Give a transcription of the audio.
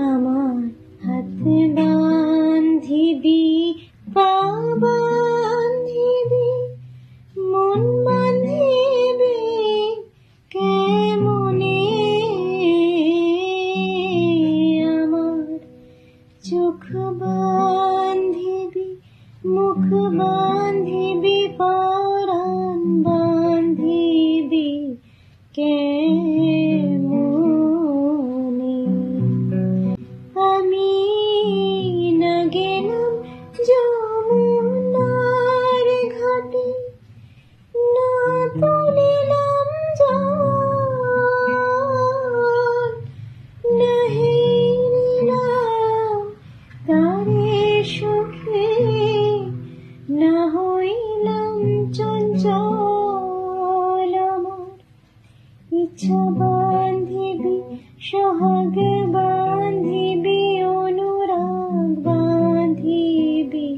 আমার হাত বান্ধিবি, পা বান্ধিবি, মন বান্ধিবি কেমনে, আমার চোখ বান্ধিবি, মুখ বান্ধিবি, পরাণ বান্ধিবি কেমনে। আমি না গেলাম যমুনার ঘাটে, না তুলিলাম জল, না হেরিলাম তারে সুখে, না হইলাম চঞ্চল। আমার ইচ্ছা বান্ধিবি, সোহাগ বান্ধিবি, অনুরাগ বান্ধিবি